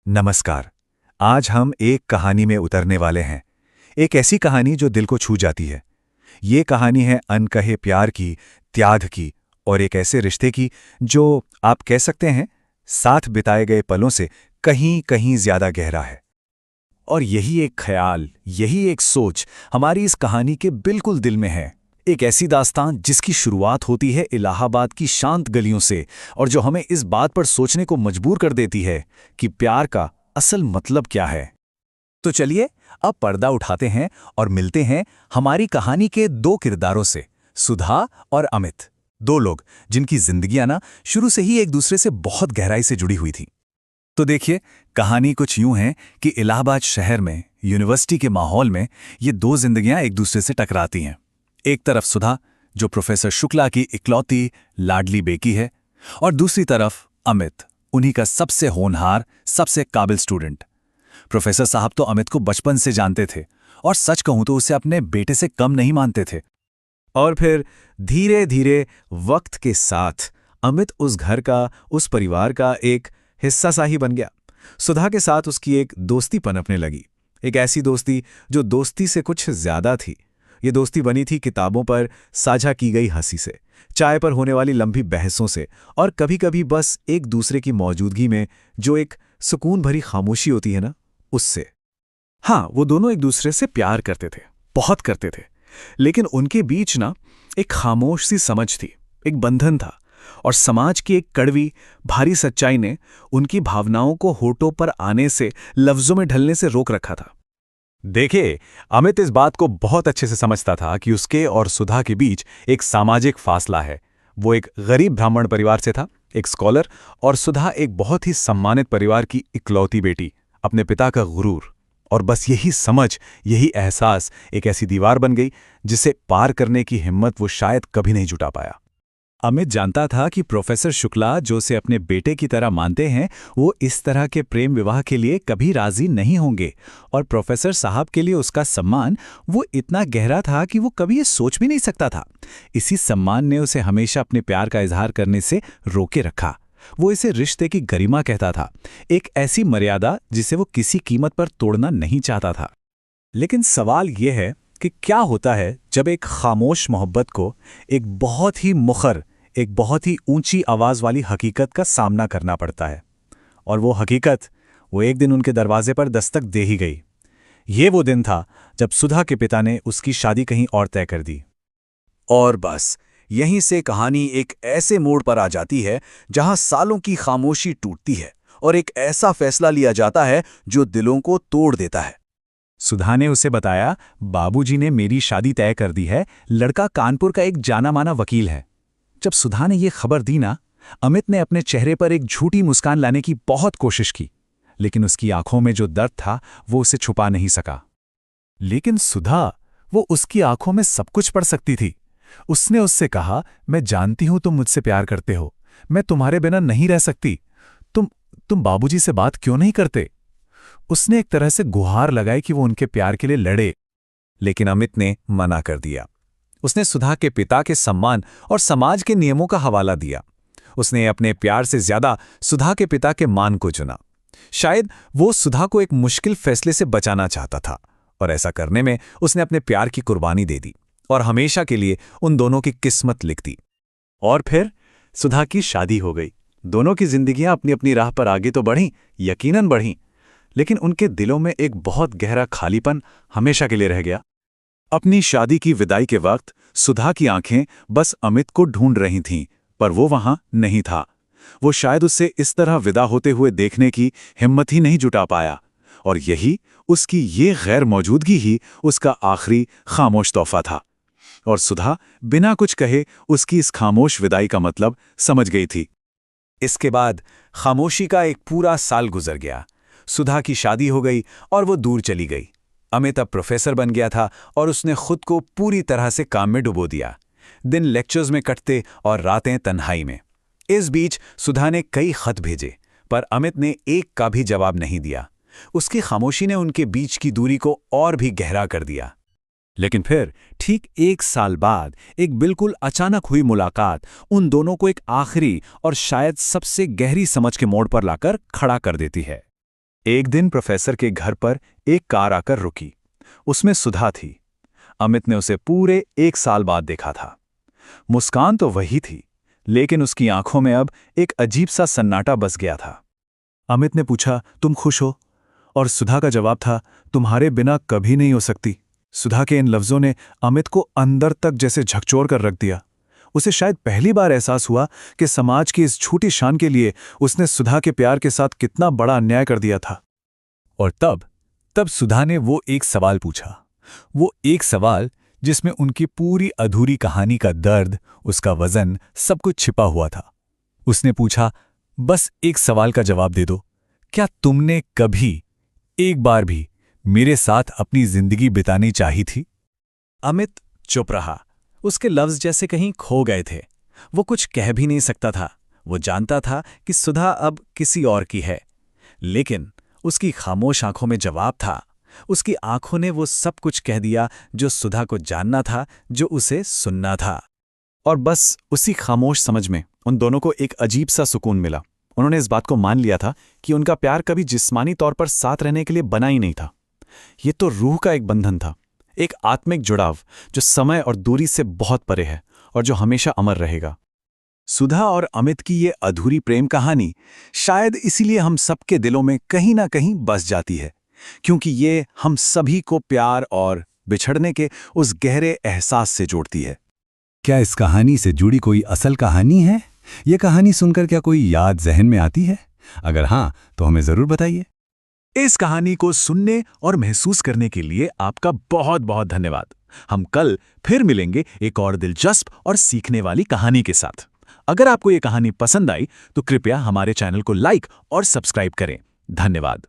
नमस्कार। आज हम एक कहानी में उतरने वाले हैं। एक ऐसी कहानी जो दिल को छू जाती है। ये कहानी है अनकहे प्यार की, त्याग की और एक ऐसे रिश्ते की जो आप कह सकते हैं साथ बिताए गए पलों से कहीं कहीं ज्यादा गहरा है। और यही एक ख्याल, यही एक सोच हमारी इस कहानी के बिल्कुल दिल में है। एक ऐसी दास्तान जिसकी शुरुआत होती है इलाहाबाद की शांत गलियों से और जो हमें इस बात पर सोचने को मजबूर कर देती है कि प्यार का असल मतलब क्या है। तो चलिए अब पर्दा उठाते हैं और मिलते हैं हमारी कहानी के दो किरदारों से, सुधा और अमित। दो लोग जिनकी जिंदगियां ना शुरू से ही एक दूसरे से बहुत गहराई से जुड़ी हुई थी। तो देखिए, कहानी कुछ यूं है कि इलाहाबाद शहर में यूनिवर्सिटी के माहौल में ये दो जिंदगियां एक दूसरे से टकराती हैं। एक तरफ सुधा, जो प्रोफेसर शुक्ला की इकलौती लाडली बेटी है, और दूसरी तरफ अमित, उन्हीं का सबसे होनहार, सबसे काबिल स्टूडेंट। प्रोफेसर साहब तो अमित को बचपन से जानते थे और सच कहूं तो उसे अपने बेटे से कम नहीं मानते थे। और फिर धीरे धीरे वक्त के साथ अमित उस घर का, उस परिवार का एक हिस्सा सा ही बन गया। सुधा के साथ उसकी एक दोस्ती पनपने लगी, एक ऐसी दोस्ती जो दोस्ती से कुछ ज्यादा थी। ये दोस्ती बनी थी किताबों पर साझा की गई हंसी से, चाय पर होने वाली लंबी बहसों से और कभी-कभी बस एक दूसरे की मौजूदगी में जो एक सुकून भरी खामोशी होती है ना, उससे। हाँ, वो दोनों एक दूसरे से प्यार करते थे, बहुत करते थे, लेकिन उनके बीच ना एक खामोश सी समझ थी, एक बंधन था। और समाज की एक कड़वी, भारी सच्चाई ने उनकी भावनाओं को होठों पर आने से, लफ्जों में ढलने से रोक रखा था। देखिए, अमित इस बात को बहुत अच्छे से समझता था कि उसके और सुधा के बीच एक सामाजिक फासला है। वो एक गरीब ब्राह्मण परिवार से था, एक स्कॉलर, और सुधा एक बहुत ही सम्मानित परिवार की इकलौती बेटी, अपने पिता का गुरूर। और बस यही समझ, यही एहसास एक ऐसी दीवार बन गई जिसे पार करने की हिम्मत वो शायद कभी नहीं जुटा पाया। अमित जानता था कि प्रोफेसर शुक्ला, जो उसे अपने बेटे की तरह मानते हैं, वो इस तरह के प्रेम विवाह के लिए कभी राजी नहीं होंगे। और प्रोफेसर साहब के लिए उसका सम्मान वो इतना गहरा था कि वो कभी ये सोच भी नहीं सकता था। इसी सम्मान ने उसे हमेशा अपने प्यार का इजहार करने से रोके रखा। वो इसे रिश्ते की गरिमा कहता था, एक ऐसी मर्यादा जिसे वो किसी कीमत पर तोड़ना नहीं चाहता था। लेकिन सवाल यह है कि क्या होता है जब एक खामोश मोहब्बत को एक बहुत ही मुखर, एक बहुत ही ऊंची आवाज वाली हकीकत का सामना करना पड़ता है। और वो हकीकत, वो एक दिन उनके दरवाजे पर दस्तक दे ही गई। ये वो दिन था जब सुधा के पिता ने उसकी शादी कहीं और तय कर दी। और बस यहीं से कहानी एक ऐसे मोड़ पर आ जाती है जहां सालों की खामोशी टूटती है और एक ऐसा फैसला लिया जाता है जो दिलों को तोड़ देता है। सुधा ने उसे बताया, बाबूजी ने मेरी शादी तय कर दी है, लड़का कानपुर का एक जाना माना वकील है। जब सुधा ने यह खबर दी ना, अमित ने अपने चेहरे पर एक झूठी मुस्कान लाने की बहुत कोशिश की, लेकिन उसकी आंखों में जो दर्द था वो उसे छुपा नहीं सका। लेकिन सुधा, वो उसकी आंखों में सब कुछ पढ़ सकती थी। उसने उससे कहा, मैं जानती हूं तुम मुझसे प्यार करते हो, मैं तुम्हारे बिना नहीं रह सकती। तुम बाबूजी से बात क्यों नहीं करते? उसने एक तरह से गुहार लगाई कि वो उनके प्यार के लिए लड़े, लेकिन अमित ने मना कर दिया। उसने सुधा के पिता के सम्मान और समाज के नियमों का हवाला दिया। उसने अपने प्यार से ज्यादा सुधा के पिता के मान को चुना। शायद वो सुधा को एक मुश्किल फैसले से बचाना चाहता था, और ऐसा करने में उसने अपने प्यार की कुर्बानी दे दी और हमेशा के लिए उन दोनों की किस्मत लिख दी। और फिर सुधा की शादी हो गई। दोनों की जिंदगियां अपनी अपनी राह पर आगे तो बढ़ीं, यकीनन बढ़ीं, लेकिन उनके दिलों में एक बहुत गहरा खालीपन हमेशा के लिए रह गया। अपनी शादी की विदाई के वक्त सुधा की आंखें बस अमित को ढूंढ रही थीं, पर वो वहां नहीं था। वो शायद उससे इस तरह विदा होते हुए देखने की हिम्मत ही नहीं जुटा पाया, और यही उसकी ये गैर मौजूदगी ही उसका आखिरी खामोश तोहफा था। और सुधा बिना कुछ कहे उसकी इस खामोश विदाई का मतलब समझ गई थी। इसके बाद खामोशी का एक पूरा साल गुजर गया। सुधा की शादी हो गई और वो दूर चली गई। अमित अब प्रोफेसर बन गया था और उसने खुद को पूरी तरह से काम में डुबो दिया। दिन लेक्चर्स में कटते और रातें तन्हाई में। इस बीच सुधा ने कई खत भेजे, पर अमित ने एक का भी जवाब नहीं दिया। उसकी खामोशी ने उनके बीच की दूरी को और भी गहरा कर दिया। लेकिन फिर ठीक 1 साल बाद एक बिल्कुल अचानक हुई मुलाकात उन दोनों को एक आखिरी और शायद सबसे गहरी समझ के मोड़ पर लाकर खड़ा कर देती है। एक दिन प्रोफेसर के घर पर एक कार आकर रुकी। उसमें सुधा थी। अमित ने उसे पूरे 1 साल बाद देखा था। मुस्कान तो वही थी, लेकिन उसकी आंखों में अब एक अजीब सा सन्नाटा बस गया था। अमित ने पूछा, तुम खुश हो? और सुधा का जवाब था, तुम्हारे बिना कभी नहीं हो सकती। सुधा के इन लफ्जों ने अमित को अंदर तक जैसे झकझोर कर रख दिया। उसे शायद पहली बार एहसास हुआ कि समाज की इस छोटी शान के लिए उसने सुधा के प्यार के साथ कितना बड़ा अन्याय कर दिया था। और तब सुधा ने वो एक सवाल पूछा, वो एक सवाल जिसमें उनकी पूरी अधूरी कहानी का दर्द, उसका वजन, सब कुछ छिपा हुआ था। उसने पूछा, बस एक सवाल का जवाब दे दो, क्या तुमने कभी एक बार भी मेरे साथ अपनी जिंदगी बितानी चाही थी? अमित चुप रहा। उसके लफ्ज जैसे कहीं खो गए थे। वो कुछ कह भी नहीं सकता था। वो जानता था कि सुधा अब किसी और की है, लेकिन उसकी खामोश आंखों में जवाब था। उसकी आंखों ने वो सब कुछ कह दिया जो सुधा को जानना था, जो उसे सुनना था। और बस उसी खामोश समझ में उन दोनों को एक अजीब सा सुकून मिला। उन्होंने इस बात को मान लिया था कि उनका प्यार कभी जिस्मानी तौर पर साथ रहने के लिए बना ही नहीं था। ये तो रूह का एक बंधन था, एक आत्मिक जुड़ाव जो समय और दूरी से बहुत परे है और जो हमेशा अमर रहेगा। सुधा और अमित की ये अधूरी प्रेम कहानी शायद इसीलिए हम सबके दिलों में कहीं ना कहीं बस जाती है, क्योंकि ये हम सभी को प्यार और बिछड़ने के उस गहरे एहसास से जोड़ती है। क्या इस कहानी से जुड़ी कोई असल कहानी है? ये कहानी सुनकर क्या कोई याद ज़हन में आती है? अगर हाँ, तो हमें ज़रूर बताइए। इस कहानी को सुनने और महसूस करने के लिए आपका बहुत बहुत धन्यवाद। हम कल फिर मिलेंगे एक और दिलचस्प और सीखने वाली कहानी के साथ। अगर आपको ये कहानी पसंद आई तो कृपया हमारे चैनल को लाइक और सब्सक्राइब करें। धन्यवाद।